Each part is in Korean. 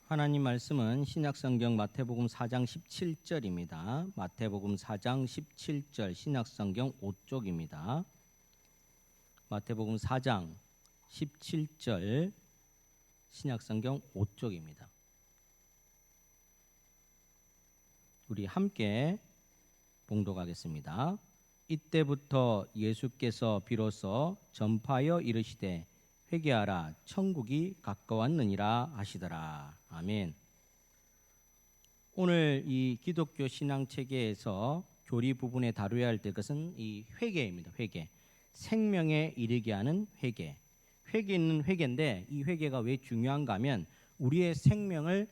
하나님 말씀은 신약성경 마태복음 4장 17절입니다. 마태복음 4장 17절 신약성경 5쪽입니다. 마태복음 4장 17절 신약성경 5쪽입니다. 우리 함께 봉독하겠습니다. 이때부터 예수께서 비로소 전파하여 이르시되 회개하라 천국이 가까웠느니라 하시더라. 아멘. 오늘 이 기독교 신앙 체계에서 교리 부분에 다루어야 할 것은 이 회개입니다. 회개. 생명에 이르게 하는 회개. 회개는 회개인데 이 회개가 왜 중요한가 하면 우리의 생명을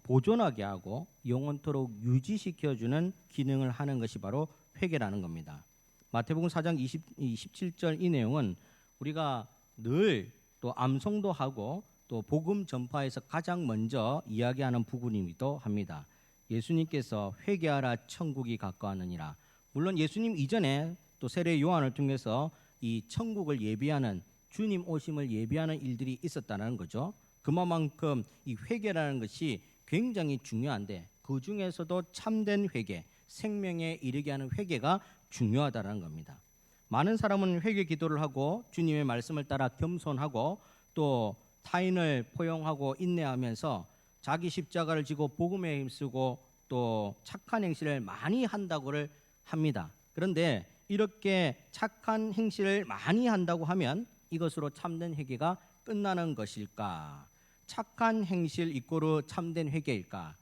보존하게 하고 영원토록 유지시켜주는 기능을 하는 것이 바로 회개라는 겁니다. 마태복음 4장 27절 이 내용은 우리가 늘 또 암송도 하고 또 복음 전파에서 가장 먼저 이야기하는 부분이기도 합니다. 예수님께서 회개하라 천국이 가까웠느니라. 물론 예수님 이전에 또 세례 요한을 통해서 이 천국을 예비하는 주님 오심을 예비하는 일들이 있었다는 거죠. 그만큼 이 회개라는 것이 굉장히 중요한데 그 중에서도 참된 회개, 생명에 이르게 하는 회개가 중요하다는 겁니다. 많은 사람은 회개 기도를 하고 주님의 말씀을 따라 겸손하고 또 타인을 포용하고 인내하면서 자기 십자가를 지고 복음에 힘쓰고 또 착한 행실을 많이 한다고를 합니다. 그런데 이렇게 착한 행실을 많이 한다고 하면 이것으로 참된 회개가 끝나는 것일까? 착한 행실 이꼬르 참된 회개일까?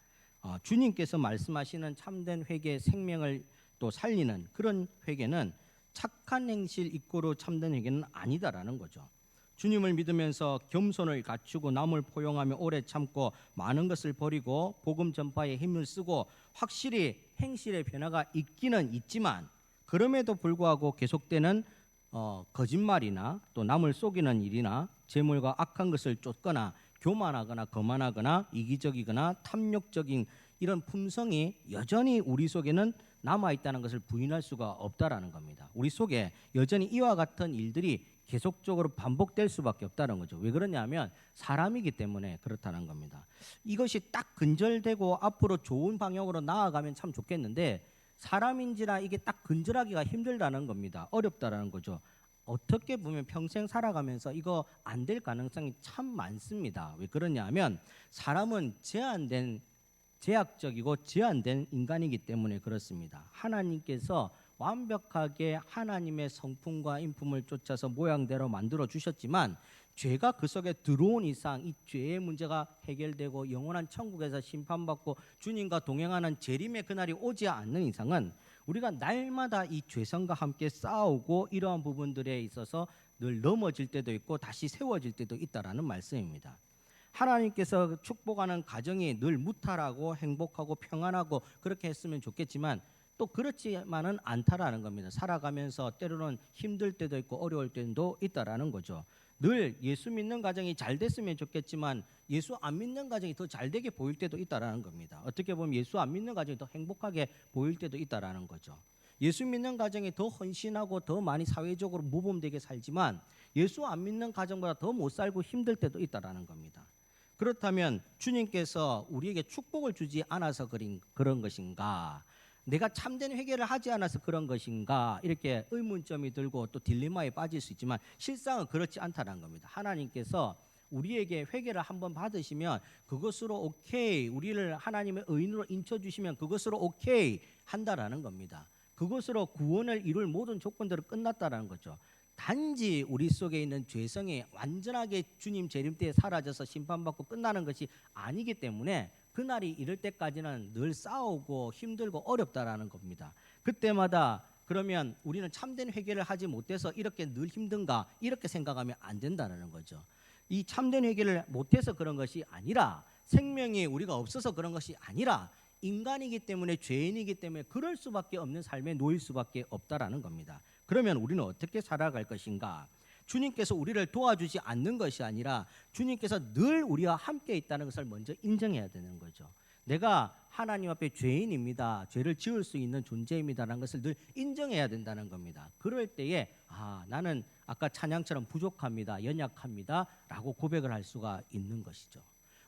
주님께서 말씀하시는 참된 회개의 생명을 또 살리는 그런 회개는 착한 행실 이꼬르 참된 회개는 아니다라는 거죠. 주님을 믿으면서 겸손을 갖추고 남을 포용하며 오래 참고 많은 것을 버리고 복음 전파에 힘을 쓰고 확실히 행실의 변화가 있기는 있지만 그럼에도 불구하고 계속되는 거짓말이나 또 남을 속이는 일이나 재물과 악한 것을 쫓거나 교만하거나 거만하거나 이기적이거나 탐욕적인 이런 품성이 여전히 우리 속에는 남아있다는 것을 부인할 수가 없다라는 겁니다. 우리 속에 여전히 이와 같은 일들이 계속적으로 반복될 수밖에 없다는 거죠. 왜 그러냐면 사람이기 때문에 그렇다는 겁니다. 이것이 딱 근절되고 앞으로 좋은 방향으로 나아가면 참 좋겠는데 사람인지라 이게 딱 근절하기가 힘들다는 겁니다. 어렵다라는 거죠. 어떻게 보면 평생 살아가면서 이거 안 될 가능성이 참 많습니다. 왜 그러냐면 사람은 제약적이고 제한된 인간이기 때문에 그렇습니다. 하나님께서 완벽하게 하나님의 성품과 인품을 쫓아서 모양대로 만들어 주셨지만 죄가 그 속에 들어온 이상 이 죄의 문제가 해결되고 영원한 천국에서 심판받고 주님과 동행하는 재림의 그날이 오지 않는 이상은 우리가 날마다 이 죄성과 함께 싸우고 이러한 부분들에 있어서 늘 넘어질 때도 있고 다시 세워질 때도 있다라는 말씀입니다. 하나님께서 축복하는 가정이 늘 무탈하고 행복하고 평안하고 그렇게 했으면 좋겠지만 또 그렇지만은 않다라는 겁니다. 살아가면서 때로는 힘들 때도 있고 어려울 때도 있다라는 거죠. 늘 예수 믿는 가정이 잘 됐으면 좋겠지만 예수 안 믿는 가정이 더 잘 되게 보일 때도 있다라는 겁니다. 어떻게 보면 예수 안 믿는 가정이 더 행복하게 보일 때도 있다라는 거죠. 예수 믿는 가정이 더 헌신하고 더 많이 사회적으로 모범되게 살지만 예수 안 믿는 가정보다 더 못 살고 힘들 때도 있다라는 겁니다. 그렇다면 주님께서 우리에게 축복을 주지 않아서 그런 것인가? 내가 참된 회개를 하지 않아서 그런 것인가? 이렇게 의문점이 들고 또 딜레마에 빠질 수 있지만 실상은 그렇지 않다는 겁니다. 하나님께서 우리에게 회개를 한번 받으시면 그것으로 오케이, 우리를 하나님의 의인으로 인쳐주시면 그것으로 오케이 한다라는 겁니다. 그것으로 구원을 이룰 모든 조건들은 끝났다라는 거죠. 단지 우리 속에 있는 죄성이 완전하게 주님 재림 때에 사라져서 심판받고 끝나는 것이 아니기 때문에 그날이 이를 때까지는 늘 싸우고 힘들고 어렵다라는 겁니다. 그때마다 그러면 우리는 참된 회개를 하지 못해서 이렇게 늘 힘든가 이렇게 생각하면 안 된다는 거죠. 이 참된 회개를 못해서 그런 것이 아니라 생명이 우리가 없어서 그런 것이 아니라 인간이기 때문에 죄인이기 때문에 그럴 수밖에 없는 삶에 놓일 수밖에 없다라는 겁니다. 그러면 우리는 어떻게 살아갈 것인가? 주님께서 우리를 도와주지 않는 것이 아니라 주님께서 늘 우리와 함께 있다는 것을 먼저 인정해야 되는 거죠. 내가 하나님 앞에 죄인입니다. 죄를 지을 수 있는 존재입니다라는 것을 늘 인정해야 된다는 겁니다. 그럴 때에 나는 아까 찬양처럼 부족합니다. 연약합니다. 라고 고백을 할 수가 있는 것이죠.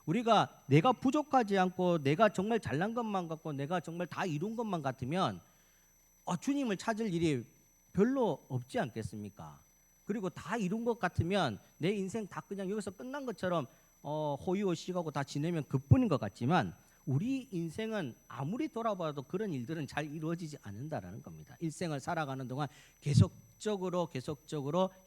우리가 내가 부족하지 않고 내가 정말 잘난 것만 같고 내가 정말 다 이룬 것만 같으면 주님을 찾을 일이 별로 없지 않겠습니까? 그리고 다 이룬 것 같으면 내 인생 다 그냥 여기서 끝난 것처럼 호의호식하고 다 지내면 그뿐인 것 같지만 우리 인생은 아무리 돌아봐도 그런 일들은 잘 이루어지지 않는다라는 겁니다. 일생을 살아가는 동안 계속적으로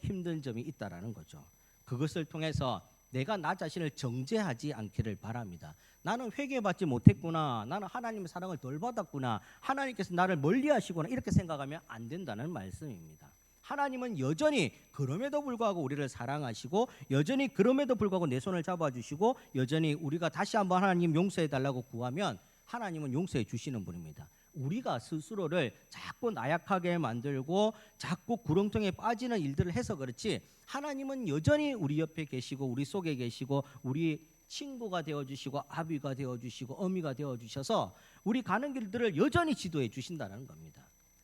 힘든 점이 있다라는 거죠. 그것을 통해서 내가 나 자신을 정죄하지 않기를 바랍니다. 나는 회개받지 못했구나. 나는 하나님의 사랑을 덜 받았구나. 하나님께서 나를 멀리하시구나. 이렇게 생각하면 안 된다는 말씀입니다. 하나님은 여전히 그럼에도 불구하고 우리를 사랑하시고 여전히 그럼에도 불구하고 내 손을 잡아주시고 여전히 우리가 다시 한번 하나님 용서해달라고 구하면 하나님은 용서해 주시는 분입니다. 우리가 스스로를 자꾸 나약하게 만들고 자꾸 구렁텅이에 빠지는 일들을 해서 그렇지 하나님은 여전히 우리 옆에 계시고 우리 속에 계시고 우리 친구가 되어주시고 아비가 되어주시고 어미가 되어주셔서 우리 가는 길들을 여전히 지도해 주신다는 겁니다.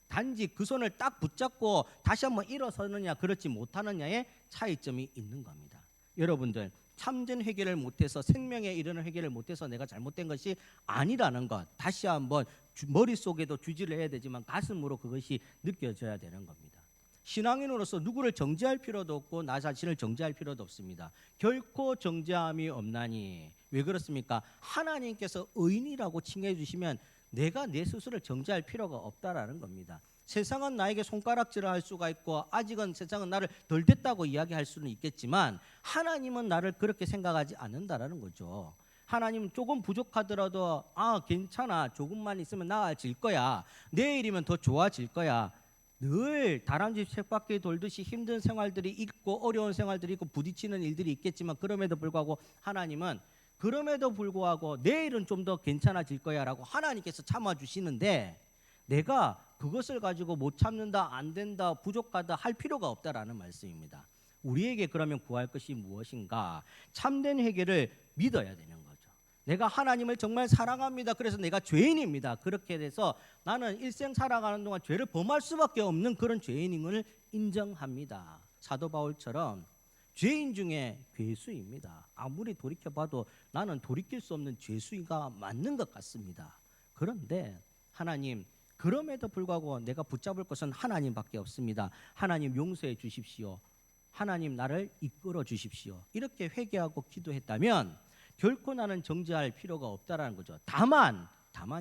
단지 그 손을 딱 붙잡고 다시 한번 일어서느냐 그렇지 못하느냐의 차이점이 있는 겁니다. 여러분들 참된 회개를 못해서 생명에 이르는 회개를 못해서 내가 잘못된 것이 아니라는 것 다시 한번 머릿속에도 주지를 해야 되지만 가슴으로 그것이 느껴져야 되는 겁니다. 신앙인으로서 누구를 정죄할 필요도 없고 나 자신을 정죄할 필요도 없습니다. 결코 정죄함이 없나니. 왜 그렇습니까? 하나님께서 의인이라고 칭해 주시면 내가 내 스스로를 정죄할 필요가 없다라는 겁니다. 세상은 나에게 손가락질을 할 수가 있고 아직은 세상은 나를 덜 됐다고 이야기할 수는 있겠지만 하나님은 나를 그렇게 생각하지 않는다라는 거죠. 하나님은 조금 부족하더라도 괜찮아, 조금만 있으면 나아질 거야, 내일이면 더 좋아질 거야. 늘 다람쥐 쳇바퀴 돌듯이 힘든 생활들이 있고 어려운 생활들이 있고 부딪히는 일들이 있겠지만 그럼에도 불구하고 하나님은 그럼에도 불구하고 내일은 좀 더 괜찮아질 거야 라고 하나님께서 참아주시는데 내가 그것을 가지고 못 참는다, 안 된다, 부족하다 할 필요가 없다라는 말씀입니다. 우리에게 그러면 구할 것이 무엇인가? 참된 회개를 믿어야 되는 거죠. 내가 하나님을 정말 사랑합니다. 그래서 내가 죄인입니다. 그렇게 돼서 나는 일생 살아가는 동안 죄를 범할 수밖에 없는 그런 죄인임을 인정합니다. 사도 바울처럼 죄인 중에 괴수입니다. 아무리 돌이켜봐도 나는 돌이킬 수 없는 죄수가 맞는 것 같습니다. 그런데 하나님 그럼에도 불구하고 내가 붙잡을 것은 하나님밖에 없습니다. 하나님 용서해 주십시오. 하나님 나를 이끌어 주십시오. 이렇게 회개하고 기도했다면 결코 나는 정죄할 필요가 없다라는 거죠. 다만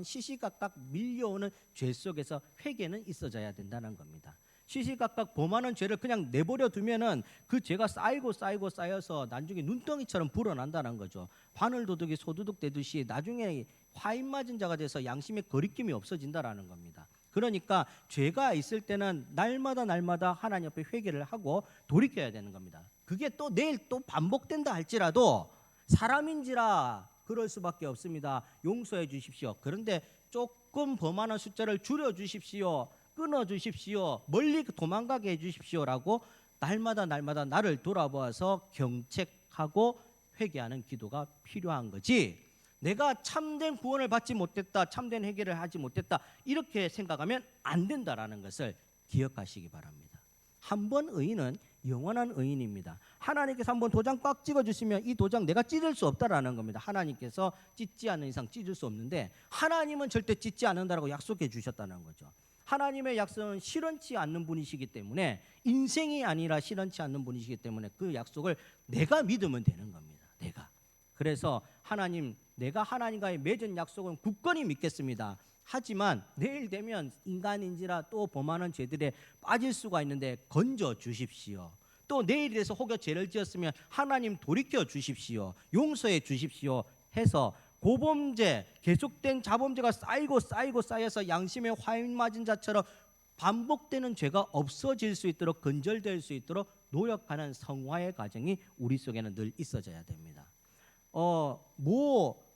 시시각각 밀려오는 죄 속에서 회개는 있어져야 된다는 겁니다. 시시각각 범하는 죄를 그냥 내버려 두면은 그 죄가 쌓여서 나중에 눈덩이처럼 불어난다는 거죠. 바늘도둑이 소도둑 되듯이 나중에 화인 맞은 자가 돼서 양심의 거리낌이 없어진다라는 겁니다. 그러니까 죄가 있을 때는 날마다 하나님 앞에 회개를 하고 돌이켜야 되는 겁니다. 그게 또 내일 또 반복된다 할지라도 사람인지라 그럴 수밖에 없습니다. 용서해 주십시오. 그런데 조금 범하는 숫자를 줄여 주십시오. 끊어 주십시오. 멀리 도망가게 해 주십시오라고 날마다 나를 돌아보아서 경책하고 회개하는 기도가 필요한 거지. 내가 참된 구원을 받지 못했다, 참된 회개를 하지 못했다 이렇게 생각하면 안 된다라는 것을 기억하시기 바랍니다. 한 번 의인은 영원한 의인입니다. 하나님께서 한번 도장 꽉 찍어주시면 이 도장 내가 찢을 수 없다라는 겁니다. 하나님께서 찢지 않는 이상 찢을 수 없는데 하나님은 절대 찢지 않는다라고 약속해 주셨다는 거죠. 하나님의 약속은 실현치 않는 분이시기 때문에 인생이 아니라 실현치 않는 분이시기 때문에 그 약속을 내가 믿으면 되는 겁니다. 그래서 하나님, 내가 하나님과의 맺은 약속은 굳건히 믿겠습니다. 하지만 내일 되면 인간인지라 또 범하는 죄들에 빠질 수가 있는데 건져 주십시오. 또 내일이 돼서 혹여 죄를 지었으면 하나님 돌이켜 주십시오. 용서해 주십시오 해서 고범죄, 계속된 자범죄가 쌓여서 양심에 화인 맞은 자처럼 반복되는 죄가 없어질 수 있도록 건절될 수 있도록 노력하는 성화의 과정이 우리 속에는 늘 있어져야 됩니다.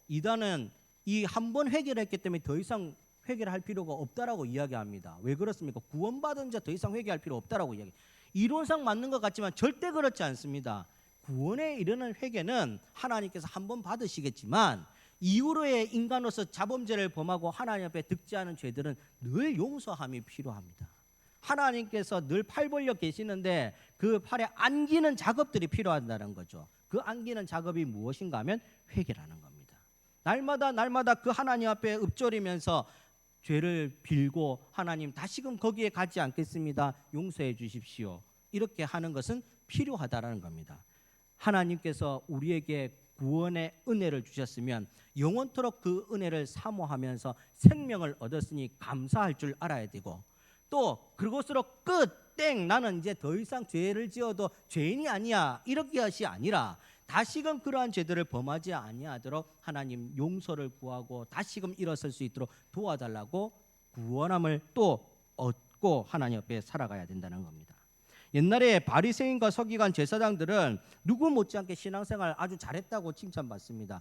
이단은 이 한 번 회개를 했기 때문에 더 이상 회개를 할 필요가 없다라고 이야기합니다. 왜 그렇습니까? 구원받은 자 더 이상 회개할 필요 없다라고 이야기. 이론상 맞는 것 같지만 절대 그렇지 않습니다. 구원에 이르는 회개는 하나님께서 한 번 받으시겠지만 이후로의 인간으로서 자범죄를 범하고 하나님 앞에 득지하는 죄들은 늘 용서함이 필요합니다. 하나님께서 늘 팔 벌려 계시는데 그 팔에 안기는 작업들이 필요하다는 거죠. 그 안기는 작업이 무엇인가 하면 회개라는 겁니다. 날마다 그 하나님 앞에 읊조리면서 죄를 빌고 하나님 다시금 거기에 가지 않겠습니다. 용서해 주십시오. 이렇게 하는 것은 필요하다라는 겁니다. 하나님께서 우리에게 구원의 은혜를 주셨으면 영원토록 그 은혜를 사모하면서 생명을 얻었으니 감사할 줄 알아야 되고, 또 그것으로 끝, 땡, 나는 이제 더 이상 죄를 지어도 죄인이 아니야, 이렇게 것이 아니라 다시금 그러한 죄들을 범하지 아니하도록 하나님 용서를 구하고 다시금 일어설 수 있도록 도와달라고 구원함을 또 얻고 하나님 앞에 살아가야 된다는 겁니다. 옛날에 바리새인과 서기관 제사장들은 누구 못지않게 신앙생활 아주 잘했다고 칭찬받습니다.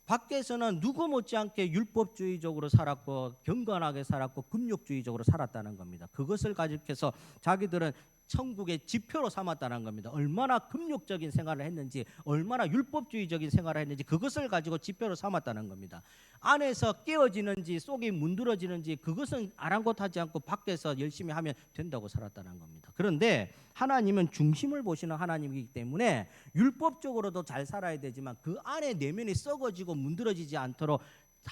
밖에서는 누구 못지않게 율법주의적으로 살았고 경건하게 살았고 금욕주의적으로 살았다는 겁니다. 그것을 가지고서 자기들은 천국의 지표로 삼았다는 겁니다. 얼마나 금욕적인 생활을 했는지, 얼마나 율법주의적인 생활을 했는지 그것을 가지고 지표로 삼았다는 겁니다. 안에서 깨어지는지 속이 문드러지는지 그것은 아랑곳하지 않고 밖에서 열심히 하면 된다고 살았다는 겁니다. 그런데 하나님은 중심을 보시는 하나님이기 때문에 율법적으로도 잘 살아야 되지만 그 안에 내면이 썩어지고 문드러지지 않도록 다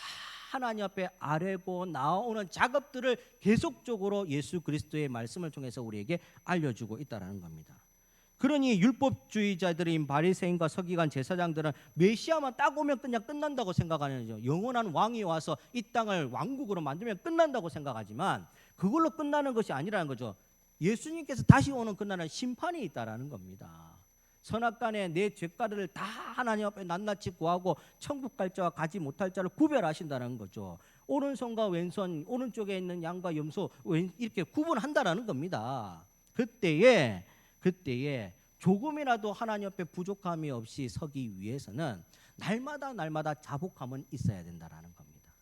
하나님 앞에 아뢰고 나오는 작업들을 계속적으로 예수 그리스도의 말씀을 통해서 우리에게 알려주고 있다는 겁니다. 그러니 율법주의자들인 바리새인과 서기관 제사장들은 메시아만 딱 오면 그냥 끝난다고 생각하는 거죠. 영원한 왕이 와서 이 땅을 왕국으로 만들면 끝난다고 생각하지만 그걸로 끝나는 것이 아니라는 거죠. 예수님께서 다시 오는 그날은 심판이 있다라는 겁니다. 선악간에 내 죄가를 다 하나님 앞에 낱낱이 구하고 천국 갈 자와 가지 못할 자를 구별하신다는 거죠. 오른손과 왼손, 오른쪽에 있는 양과 염소 이렇게 구분한다라는 겁니다. 그때에 조금이라도 하나님 앞에 부족함이 없이 서기 위해서는 날마다 자복함은 있어야 된다라는 겁니다.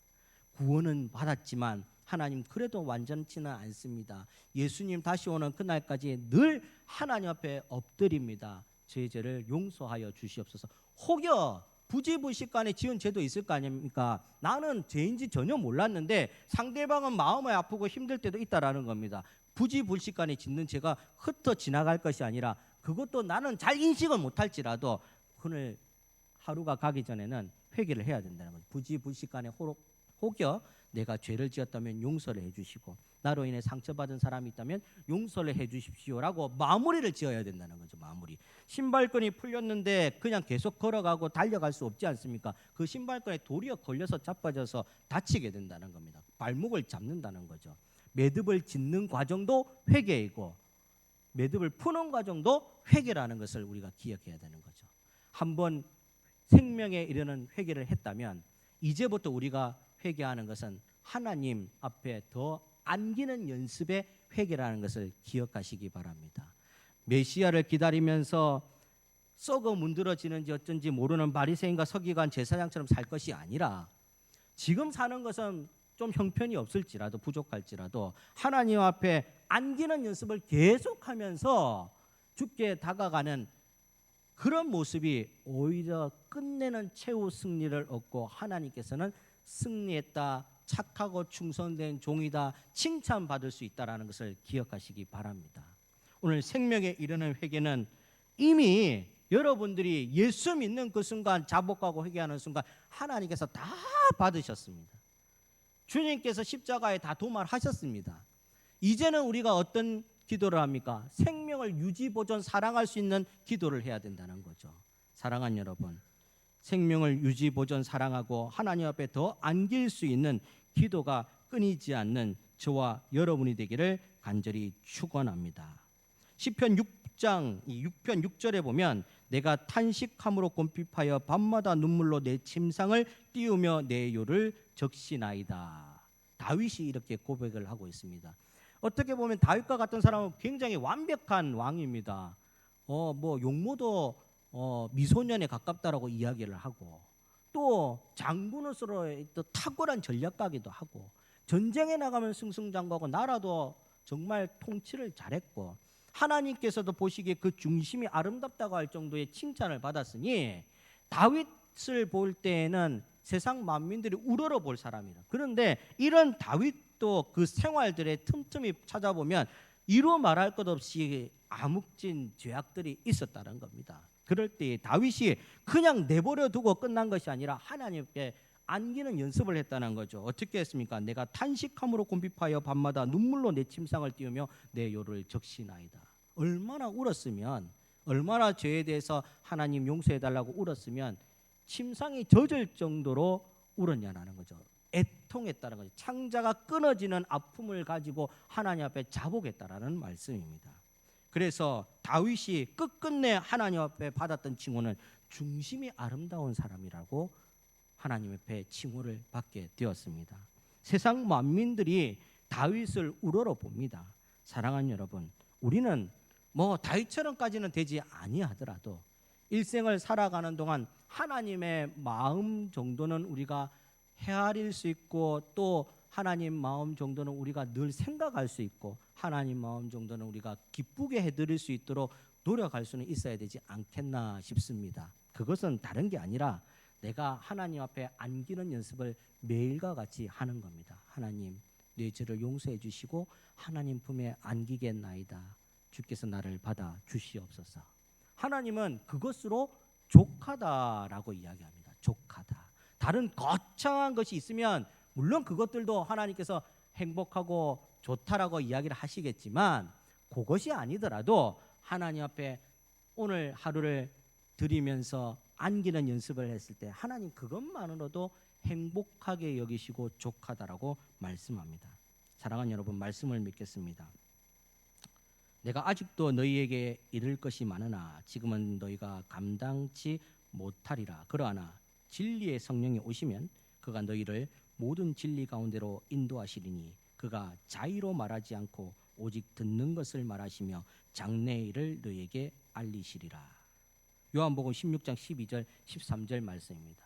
구원은 받았지만 하나님 그래도 완전치는 않습니다. 예수님 다시 오는 그날까지 늘 하나님 앞에 엎드립니다. 제 죄를 용서하여 주시옵소서. 혹여 부지불식간에 지은 죄도 있을 거 아닙니까? 나는 죄인지 전혀 몰랐는데 상대방은 마음이 아프고 힘들 때도 있다라는 겁니다. 부지불식간에 짓는 죄가 흩어 지나갈 것이 아니라 그것도 나는 잘 인식을 못할지라도 오늘 하루가 가기 전에는 회개를 해야 된다는 거죠. 부지불식간에 혹여 내가 죄를 지었다면 용서를 해주시고 나로 인해 상처받은 사람이 있다면 용서를 해주십시오라고 마무리를 지어야 된다는 거죠. 마무리. 신발끈이 풀렸는데 그냥 계속 걸어가고 달려갈 수 없지 않습니까? 그 신발끈에 도리어 걸려서 자빠져서 다치게 된다는 겁니다. 발목을 잡는다는 거죠. 매듭을 짓는 과정도 회개이고 매듭을 푸는 과정도 회개라는 것을 우리가 기억해야 되는 거죠. 한번 생명에 이르는 회개를 했다면 이제부터 우리가 회개하는 것은 하나님 앞에 더 안기는 연습의 회개라는 것을 기억하시기 바랍니다. 메시아를 기다리면서 썩어 문드러지는지 어쩐지 모르는 바리새인과 서기관 제사장처럼 살 것이 아니라 지금 사는 것은 좀 형편이 없을지라도 부족할지라도 하나님 앞에 안기는 연습을 계속하면서 주께 다가가는 그런 모습이 오히려 끝내는 최후 승리를 얻고 하나님께서는 승리했다, 착하고 충성된 종이다 칭찬받을 수 있다라는 것을 기억하시기 바랍니다. 오늘 생명에 이르는 회개는 이미 여러분들이 예수 믿는 그 순간 자복하고 회개하는 순간 하나님께서 다 받으셨습니다. 주님께서 십자가에 다 도말하셨습니다. 이제는 우리가 어떤 기도를 합니까? 생명을 유지 보존 사랑할 수 있는 기도를 해야 된다는 거죠. 사랑하는 여러분, 생명을 유지 보존 사랑하고 하나님 앞에 더 안길 수 있는 기도가 끊이지 않는 저와 여러분이 되기를 간절히 축원합니다. 시편 6장 6편 6절에 보면 내가 탄식함으로 곰핍하여 밤마다 눈물로 내 침상을 띄우며 내 요를 적시나이다. 다윗이 이렇게 고백을 하고 있습니다. 어떻게 보면 다윗과 같은 사람은 굉장히 완벽한 왕입니다. 용모도 미소년에 가깝다라고 이야기를 하고 또 장군으로서 또 탁월한 전략가기도 하고 전쟁에 나가면 승승장구하고 나라도 정말 통치를 잘했고 하나님께서도 보시기에 그 중심이 아름답다고 할 정도의 칭찬을 받았으니 다윗을 볼 때에는 세상 만민들이 우러러 볼 사람이다. 그런데 이런 다윗도 그 생활들의 틈틈이 찾아보면 이루 말할 것 없이 암흑진 죄악들이 있었다는 겁니다. 그럴 때 다윗이 그냥 내버려 두고 끝난 것이 아니라 하나님께 안기는 연습을 했다는 거죠. 어떻게 했습니까? 내가 탄식함으로 곤비파여 밤마다 눈물로 내 침상을 띄우며 내 요를 적시나이다. 얼마나 울었으면, 얼마나 죄에 대해서 하나님 용서해달라고 울었으면 침상이 젖을 정도로 울었냐라는 거죠. 애통했다는 거죠. 창자가 끊어지는 아픔을 가지고 하나님 앞에 자복했다라는 말씀입니다. 그래서 다윗이 끝끝내 하나님 앞에 받았던 칭호는 중심이 아름다운 사람이라고 하나님 앞에 칭호를 받게 되었습니다. 세상 만민들이 다윗을 우러러 봅니다. 사랑하는 여러분, 우리는 뭐 다윗처럼까지는 되지 아니하더라도 일생을 살아가는 동안 하나님의 마음 정도는 우리가 헤아릴 수 있고, 또 하나님 마음 정도는 우리가 늘 생각할 수 있고, 하나님 마음 정도는 우리가 기쁘게 해드릴 수 있도록 노력할 수는 있어야 되지 않겠나 싶습니다. 그것은 다른 게 아니라 내가 하나님 앞에 안기는 연습을 매일과 같이 하는 겁니다. 하나님, 내 죄를 용서해 주시고 하나님 품에 안기겠나이다. 주께서 나를 받아 주시옵소서. 하나님은 그것으로 족하다라고 이야기합니다. 족하다. 다른 거창한 것이 있으면 물론 그것들도 하나님께서 행복하고 좋다라고 이야기를 하시겠지만, 그것이 아니더라도 하나님 앞에 오늘 하루를 드리면서 안기는 연습을 했을 때 하나님 그것만으로도 행복하게 여기시고 족하다라고 말씀합니다. 사랑하는 여러분, 말씀을 믿겠습니다. 내가 아직도 너희에게 이를 것이 많으나 지금은 너희가 감당치 못하리라. 그러나 진리의 성령이 오시면 그가 너희를 모든 진리 가운데로 인도하시리니 그가 자의로 말하지 않고 오직 듣는 것을 말하시며 장래의 일을 너희에게 알리시리라. 요한복음 16장 12절 13절 말씀입니다.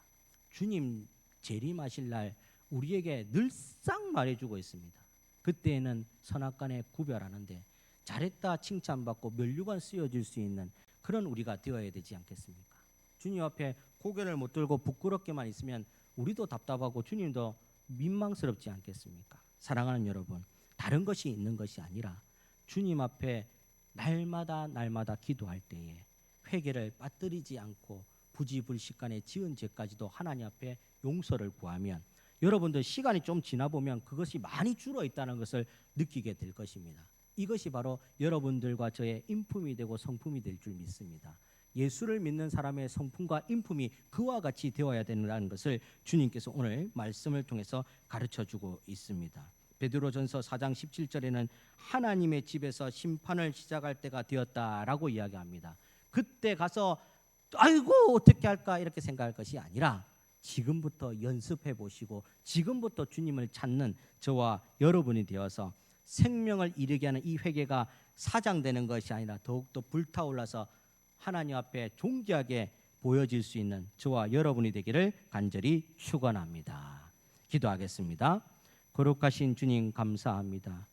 주님 재림하실 날 우리에게 늘상 말해주고 있습니다. 그때에는 선악간에 구별하는데 잘했다 칭찬받고 면류관 쓰여질 수 있는 그런 우리가 되어야 되지 않겠습니까? 주님 앞에 고개를 못 들고 부끄럽게만 있으면 우리도 답답하고 주님도 민망스럽지 않겠습니까? 사랑하는 여러분, 다른 것이 있는 것이 아니라 주님 앞에 날마다 기도할 때에 회개를 빠뜨리지 않고 부지불식간에 지은 죄까지도 하나님 앞에 용서를 구하면 여러분들 시간이 좀 지나 보면 그것이 많이 줄어 있다는 것을 느끼게 될 것입니다. 이것이 바로 여러분들과 저의 인품이 되고 성품이 될 줄 믿습니다. 예수를 믿는 사람의 성품과 인품이 그와 같이 되어야 된다는 것을 주님께서 오늘 말씀을 통해서 가르쳐주고 있습니다. 베드로전서 4장 17절에는 하나님의 집에서 심판을 시작할 때가 되었다라고 이야기합니다. 그때 가서 아이고 어떻게 할까 이렇게 생각할 것이 아니라 지금부터 연습해 보시고 지금부터 주님을 찾는 저와 여러분이 되어서 생명을 이르게 하는 이 회개가 사장되는 것이 아니라 더욱더 불타올라서 하나님 앞에 존귀하게 보여질 수 있는 저와 여러분이 되기를 간절히 축원합니다. 기도하겠습니다. 거룩하신 주님 감사합니다.